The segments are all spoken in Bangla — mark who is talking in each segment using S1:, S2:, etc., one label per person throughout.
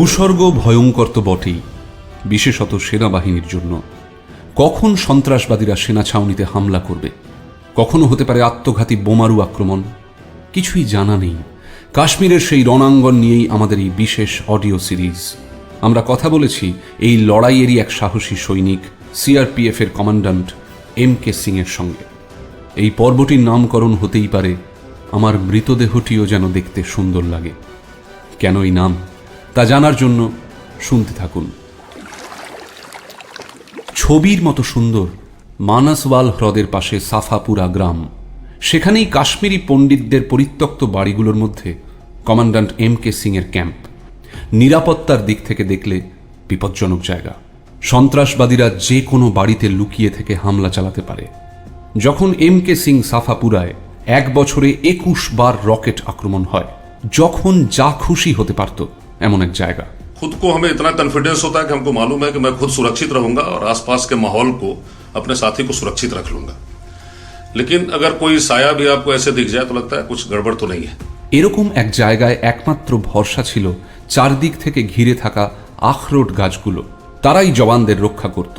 S1: ভূস্বর্গ ভয়ঙ্কর তো বটেই, বিশেষত সেনাবাহিনীর জন্য। কখন সন্ত্রাসবাদীরা সেনা ছাউনিতে হামলা করবে, কখনো হতে পারে আত্মঘাতী বোমারু আক্রমণ, কিছুই জানা নেই। কাশ্মীরের সেই রণাঙ্গন নিয়েই আমাদের এই বিশেষ অডিও সিরিজ। আমরা কথা বলেছি এই লড়াইয়েরই এক সাহসী সৈনিক, সিআরপিএফ এর কমান্ড্যান্ট MK সিং এর সঙ্গে। এই পর্বটির নামকরণ হতেই পারে আমার মৃতদেহটিও যেন দেখতে সুন্দর লাগে। কেন এই নাম তা জানার জন্য শুনতে থাকুন। ছবির মতো সুন্দর মানসওয়াল হ্রদের পাশে সাফাপুরা গ্রাম, সেখানেই কাশ্মীরি পণ্ডিতদের পরিত্যক্ত বাড়িগুলোর মধ্যে কমান্ড্যান্ট MK সিং এর ক্যাম্প। নিরাপত্তার দিক থেকে দেখলে বিপজ্জনক জায়গা। সন্ত্রাসবাদীরা যে কোনো বাড়িতে লুকিয়ে থেকে হামলা চালাতে পারে। যখন MK সিং সাফাপুরায় এক বছরে 21 বার রকেট আক্রমণ হয়, যখন যা খুশি হতে পারত এমন এক জায়গা।
S2: खुद को हमें इतना कॉन्फिडेंस होता है कि हमको मालूम है कि मैं खुद सुरक्षित रहूंगा और आसपास के माहौल को, अपने साथी को सुरक्षित रख लूंगा। लेकिन अगर कोई साया भी आपको ऐसे दिख जाए तो लगता है कुछ गड़बड़ तो नहीं है।
S1: এরকম এক জায়গায় একমাত্র ভরসা ছিল চারদিক থেকে ঘিরে থাকা আখরোট গাছগুলো। তারাই জওয়ানদের রক্ষা করত।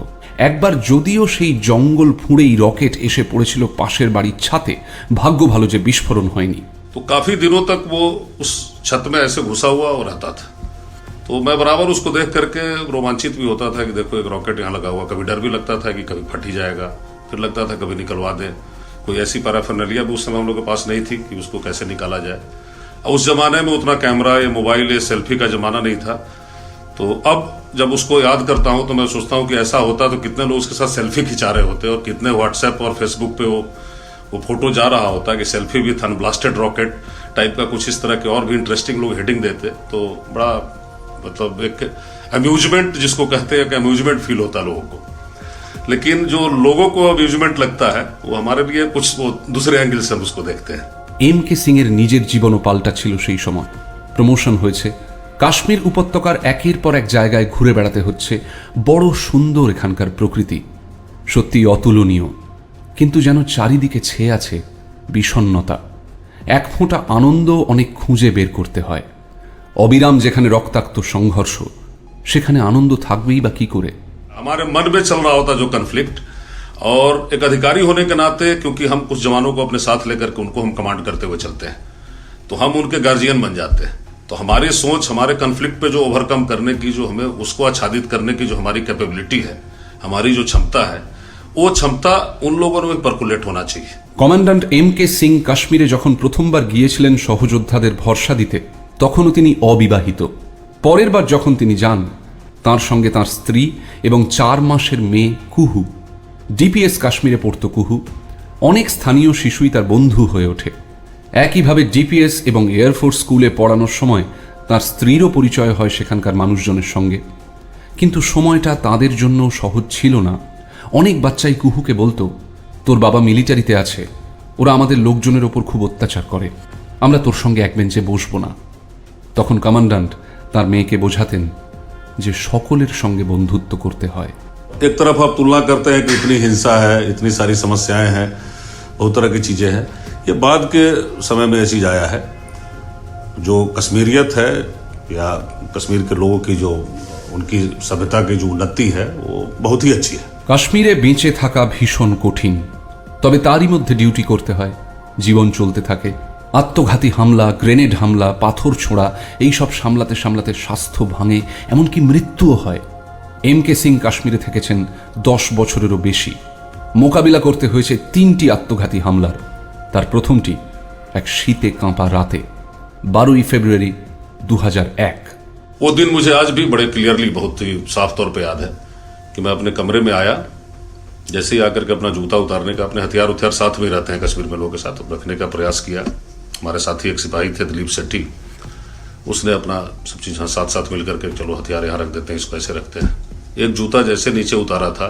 S1: একবার যদিও সেই জঙ্গল ফুঁড়েই রকেট এসে পড়েছিল পাশের বাড়ির ছাতে, ভাগ্য ভালো যে বিস্ফোরণ হয়নি।
S2: तो काफी दिनों तक वो उस छत में ऐसे घुसा हुआ और रहता था। तो मैं बराबर उसको देख करके रोमांचित भी होता था कि देखो एक रॉकेट यहाँ लगा हुआ। कभी डर भी लगता था कि कभी फट ही जाएगा, फिर लगता था कभी निकलवा दें। कोई ऐसी पैराफर्नलिया भी उस समय हम लोग के पास नहीं थी कि उसको कैसे निकाला जाए। उस जमाने में उतना कैमरा या मोबाइल या सेल्फी का जमाना नहीं था। तो अब जब उसको याद करता हूं तो मैं सोचता हूं कि ऐसा होता तो कितने लोग उसके साथ सेल्फी खिंचा रहे होते और कितने व्हाट्सएप और फेसबुक पे वो फोटो जा रहा होता कि सेल्फी विथ अनब्लास्टेड रॉकेट टाइप का कुछ इस तरह के और भी इंटरेस्टिंग लोग हेडिंग देते। तो बड़ा मतलब एक अम्यूजमेंट जिसको कहते हैं कि अम्यूजमेंट फील होता है लोगों को। लेकिन जो लोगों को अम्यूजमेंट लगता है वो हमारे लिए कुछ वो दूसरे एंगल से हम उसको देखते हैं।
S1: MK সিং এর নিজের জীবনও পাল্টা ছিল সেই সময়। প্রমোশন হয়েছে, কাশ্মীর উপত্যকার একের পর এক জায়গায় ঘুরে বেড়াতে হচ্ছে। বড় সুন্দর এখানকার প্রকৃতি, সত্যি অতুলনীয়। কিন্তু যেন চারিদিকে ছেয়ে আছে বিষণ্ণতা। এক ফোঁটা আনন্দ অনেক খুঁজে বের করতে হয়। অবিরাম যেখানে রক্তাক্ত সংঘর্ষ, সেখানে আনন্দ থাকবেই বা কি করে?
S2: हमारे मन में चल रहा होता जो कन्फ्लिक्ट, और एक अधिकारी होने के नाते क्योंकि हम कुछ जवानों को अपने साथ लेकर के उनको हम कमांड करते हुए चलते हैं, तो हम उनके गार्जियन बन जाते हैं। तो हमारी सोच, हमारे कन्फ्लिक्ट पे जो ओवरकम करने की, जो हमें उसको आच्छादित करने की जो हमारी कैपेबिलिटी है, हमारी जो क्षमता है, वो क्षमता उन लोगों में परकुलेट होना चाहिए।
S1: কমান্ড্যান্ট MK সিং কাশ্মীরে যখন প্রথমবার গিয়েছিলেন সহযোদ্ধাদের ভরসা দিতে, তখনও তিনি অবিবাহিত। পরের বার যখন তিনি যান, তার সঙ্গে তার স্ত্রী এবং 4 মাসের মেয়ে কুহু। DPS কাশ্মীরে পড়ত কুহু। অনেক স্থানীয় শিশুই তার বন্ধু হয়ে ওঠে। একইভাবে DPS এবং এয়ারফোর্স স্কুলে পড়ানোর সময় তার স্ত্রীরও পরিচয় হয় সেখানকার মানুষজনের সঙ্গে। কিন্তু সময়টা তাদের জন্য সহজ ছিল না। অনেক বাচ্চাই কুহুকে বলতো, তোর বাবা মিলিটারিতে আছে, ওরা আমাদের লোকজনের ওপর খুব অত্যাচার করে, আমরা তোর সঙ্গে এক বেঞ্চে বসবো না। তখন কমান্ড্যান্ট তার মেয়েকে বোঝাতেন যে সকলের সঙ্গে বন্ধুত্ব করতে হয়।
S2: एक तरफ आप तुलना करते हैं कि इतनी हिंसा है, इतनी सारी समस्याएं हैं, बहुत तरह की चीजें हैं। ये बाद के समय में ऐसी आया है। जो कश्मीरियत है या कश्मीर के लोगों की जो उनकी सभ्यता की जो उन्नति है वो बहुत ही अच्छी है।
S1: কাশ্মীরে বেঁচে থাকা ভীষণ কঠিন, তবে তারই মধ্যে ডিউটি করতে হয়। জীবন চলতে থাকে। আত্মঘাতী হামলা, গ্রেনেড হামলা, পাথর ছোঁড়া, এইসব সামলাতে সামলাতে স্বাস্থ্য ভাঙে, এমনকি মৃত্যুও হয়। MK সিং কাশ্মীরে থেকেছেন 10 বছরেরও বেশি। মোকাবিলা করতে হয়েছে 3টি আত্মঘাতী হামলার। তার প্রথমটি এক শীতে কাঁপা রাতে, 12 ফেব্রুয়ারি 2001।
S2: वो दिन मुझे आज भी बड़े क्लियरली, बहुत ही साफ तौर पे याद है कि मैं अपने कमरे में आया, जैसे ही आकर के अपना जूता उतारने का, अपने हथियार साथ में रहते हैं कश्मीर में, लोगों के साथ रखने का प्रयास किया। हमारे साथी एक सिपाही थे दिलीप सेट्टी, उसने अपना सब चीज साथ साथ मिलकर के, चलो हथियार यहाँ रख देते हैं, इसको ऐसे रखते हैं। एक जूता जैसे नीचे उतारा था,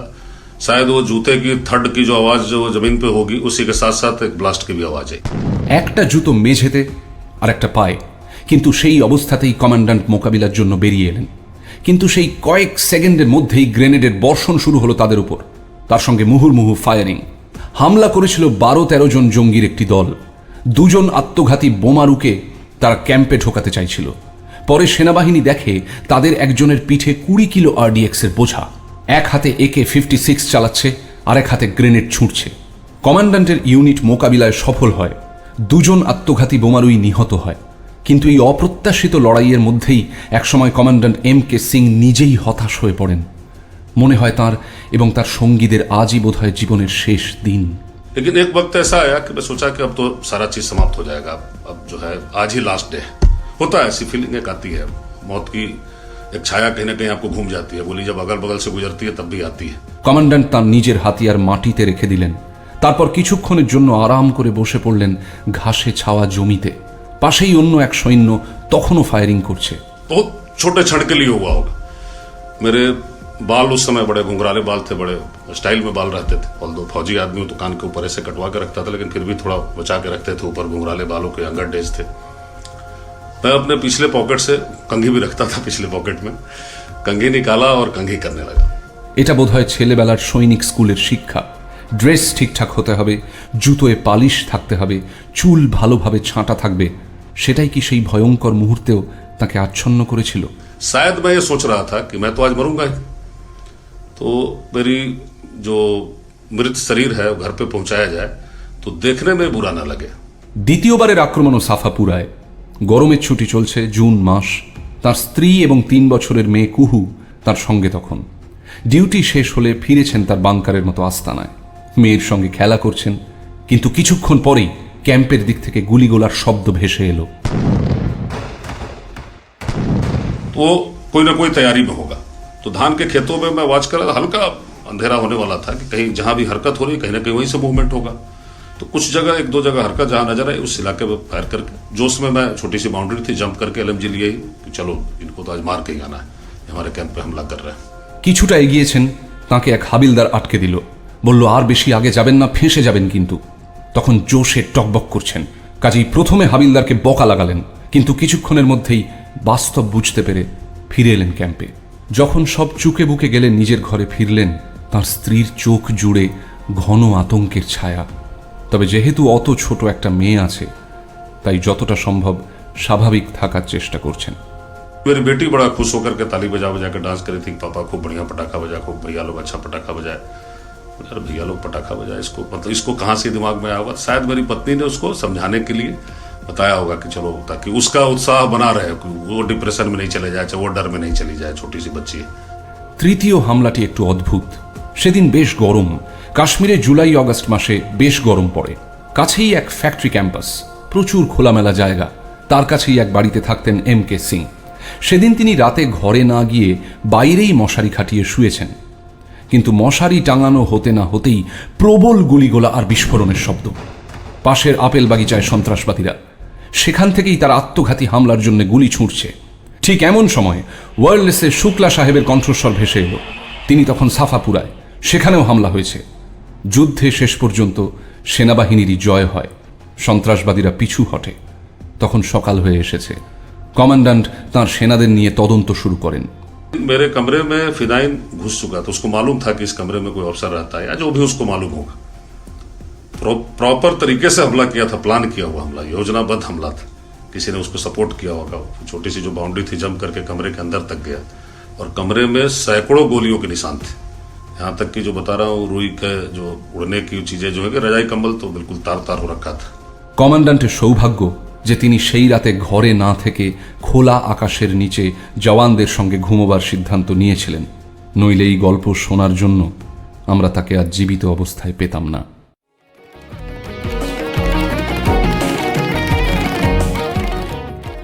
S2: शायद वो जूते की थड की जो आवाज जो जमीन पे होगी, उसी के साथ साथ एक ब्लास्ट की भी आवाज आई।
S1: একটা জুতো মেঝেতে আর একটা পায়ে, কিন্তু সেই অবস্থাতেই কমান্ড্যান্ট মোকাবিলার জন্য বেরিয়ে এলেন। কিন্তু সেই কয়েক সেকেন্ডের মধ্যেই গ্রেনেডের বর্ষণ শুরু হলো তাদের উপর, তার সঙ্গে মুহুর্মুহু ফায়ারিং। হামলা করেছিল 12-13 জন জঙ্গির একটি দল। 2 জন আত্মঘাতী বোমারুকে তারা ক্যাম্পে ঢোকাতে চাইছিল। পরে সেনাবাহিনী দেখে তাদের একজনের পিঠে 20 কিলো আরডিএক্সের বোঝা, এক হাতে AK-56 চালাচ্ছে আর এক হাতে গ্রেনেড ছুঁড়ছে। কমান্ড্যান্টের ইউনিট মোকাবিলায় সফল হয়, 2 জন আত্মঘাতী বোমারুই নিহত হয়। কিন্তু এই অপ্রত্যাশিত লড়াইয়ের মধ্যেই একসময় কমান্ড্যান্ট MK সিং নিজেই হতাশ হয়ে পড়েন। মনে হয় তার এবং তার সঙ্গীদের আজই বোধহয় জীবনের শেষ দিন।
S2: लेकिन एक वक्त ऐसा आया कि मैं सोचा कि अब तो सारा चीज समाप्त हो जाएगा, अब जो है आज ही लास्ट डे होता है। ऐसी फीलिंग एक आती है, मौत की एक छाया कहीं ना कहीं आपको घूम जाती है, गोली जब अगल बगल से गुजरती है तब भी आती है।
S1: কমান্ড্যান্ট তার নিজের হাতিয়ার মাটিতে রেখে দিলেন, তারপর কিছুক্ষণের জন্য আরাম করে বসে পড়লেন ঘাসে ছাওয়া জমিতে। পাশেই অন্য এক সৈন্য তখনও ফায়ারিং করছে।
S2: बहुत छोटे क्षण के लिए हुआ होगा। मेरे बाल उस समय बड़े घुंघराले बाल थे, बड़े स्टाइल में बाल रहते थे। ऑल्दो फौजी आदमी हूं तो कान के ऊपर ऐसे कटवा के रखता था, लेकिन फिर भी थोड़ा बचा के रखते थे, ऊपर घुंघराले बालों के अंगर डेज थे। मैं अपने पिछले पॉकेट से कंघी भी रखता था, पिछले पॉकेट में कंघी निकाला और कंघी करने लगा।
S1: এটা বোধহয় ছেলেবেলার সৈনিক স্কুলের শিক্ষা। ড্রেস ঠিকঠাক হতে হবে, জুতোয় পালিশ থাকতে হবে, চুল ভালোভাবে ছাঁটা থাকবে। সেটাই কি সেই ভয়ঙ্কর মুহূর্তেও তাকে আচ্ছন্ন করেছিল?
S2: शायद मैं ये सोच रहा था कि मैं तो आज मरूंगा ही, तो मेरी जो मृत शरीर है वो घर पे पहुंचाया जाए तो देखने में बुरा ना लगे।
S1: দ্বিতীয়বারের আক্রমণও সাফাপুরায়। গরমের ছুটি চলছে, জুন মাস। তার স্ত্রী এবং 3 বছরের মেয়ে কুহু তার সঙ্গে তখন। ডিউটি শেষ হলে ফিরেছেন তার বাংকারের মতো আস্তানায়, মেয়ের সঙ্গে খেলা করছেন। কিন্তু কিছুক্ষণ পরেই ক্যাম্পের দিক থেকে গুলিগোলার শব্দ ভেসে এলো।
S2: तो कोई ना कोई तैयारी में होगा। तो धान के खेतों में मैं वॉच कर रहा था, हल्का अंधेरा होने वाला था कि कहीं जहां भी हरकत हो रही कहीं ना कहीं वहीं से मूवमेंट होगा। तो कुछ जगह, 1-2 जगह हरकत जहां नजर आई उस इलाके में फायर करके, जोश में मैं छोटी सी बाउंड्री थी, जंप करके LMG लिए ही कि चलो इनको तो आज मार के ही आना है, हमारे कैंप पे हमला कर रहे हैं।
S1: কিছুটা এগিয়েছেন, তাকে এক হাবিলদার আটকে দিল। বলল, আর বেশি আগে যাবেন না, ফেঁসে যাবেন কিন্তু। তখন জোশে টকবক করছেন, কাজেই প্রথমে হাবিলদারকে বকা লাগালেন, কিন্তু কিছুক্ষণের মধ্যেই বাস্তব বুঝতে পেরে ফিরে এলেন ক্যাম্পে। যখন সব চুকে বুকে গেলেন, নিজের ঘরে ফিরলেন, তার স্ত্রীর চোখ জুড়ে ঘন আতঙ্কের ছায়া। তবে যেহেতু অত ছোট একটা মেয়ে আছে, তাই যতটা সম্ভব স্বাভাবিক থাকার চেষ্টা করছেন।
S2: मेरी बेटी बड़ा खुश होकर के ताली बजा बजा के डांस करी थी, पापा खूब बढ़िया पटाखा बजा, खूब भैया लोग अच्छा पटाखा बजाए। यार भैया लोग पटाखा बजाए, इसको मतलब इसको कहाँ से दिमाग में आया होगा? शायद मेरी पत्नी ने उसको समझाने के लिए बताया होगा कि चलो, ताकि उसका उत्साह बना रहे, वो डिप्रेशन में नहीं चले जाए, वो डर में नहीं चली जाए, छोटी सी बच्ची है।
S1: তৃতীয় হামলাটি একটু অদ্ভুত। সেদিন বেশ গরম। কাশ্মীরে জুলাই আগস্ট মাসে বেশ গরম পড়ে। কাছেই এক ফ্যাক্টরি ক্যাম্পাস, প্রচুর খোলামেলা জায়গা। তার কাছেই এক বাড়িতে থাকতেন MK সিং। সেদিন তিনি রাতে ঘরে না গিয়ে বাইরেই মশারি খাটিয়ে শুয়েছেন। কিন্তু মশারি টাঙানো হতে না হতেই প্রবল গুলিগোলা আর বিস্ফোরণের শব্দ। পাশের আপেল বাগিচায় সন্ত্রাসবাদীরা, সেখান থেকেই তার আত্মঘাতী হামলার জন্য গুলি ছুঁড়ছে। ঠিক এমন সময় ওয়্যারলেসে শুক্লা সাহেবের কণ্ঠস্বর ভেসে এলো। তিনি তখন সাফাপুরায়, সেখানেও হামলা হয়েছে। যুদ্ধে শেষ পর্যন্ত সেনাবাহিনীরই জয় হয়, সন্ত্রাসবাদীরা পিছু হটে। তখন সকাল হয়ে এসেছে। কমান্ড্যান্ট তাঁর সেনাদের নিয়ে তদন্ত শুরু করেন।
S2: मेरे कमरे में फिदाइन घुस चुका था, उसको मालूम था कि इस कमरे में कोई अफसर रहता है, या जो भी उसको मालूम होगा। प्रॉपर तरीके से हमला किया था, प्लान किया हुआ हमला, योजनाबद्ध हमला था। किसी ने उसको सपोर्ट किया होगा। छोटी सी जो बाउंड्री थी, जंप करके कमरे के अंदर तक गया, और कमरे में सैकड़ों गोलियों के निशान थे। यहाँ तक कि जो बता रहा हूँ, रुई के जो उड़ने की चीजें जो है कि रजाई कंबल तो बिल्कुल तार तार हो रखा था।
S1: কমান্ড্যান্টের সৌভাগ্য যে তিনি সেই রাতে ঘরে না থেকে খোলা আকাশের নিচে জওয়ানদের সঙ্গে ঘুমোবার সিদ্ধান্ত নিয়েছিলেন। নইলে এই গল্প শোনার জন্য আমরা তাকে আজ জীবিত অবস্থায় পেতাম না।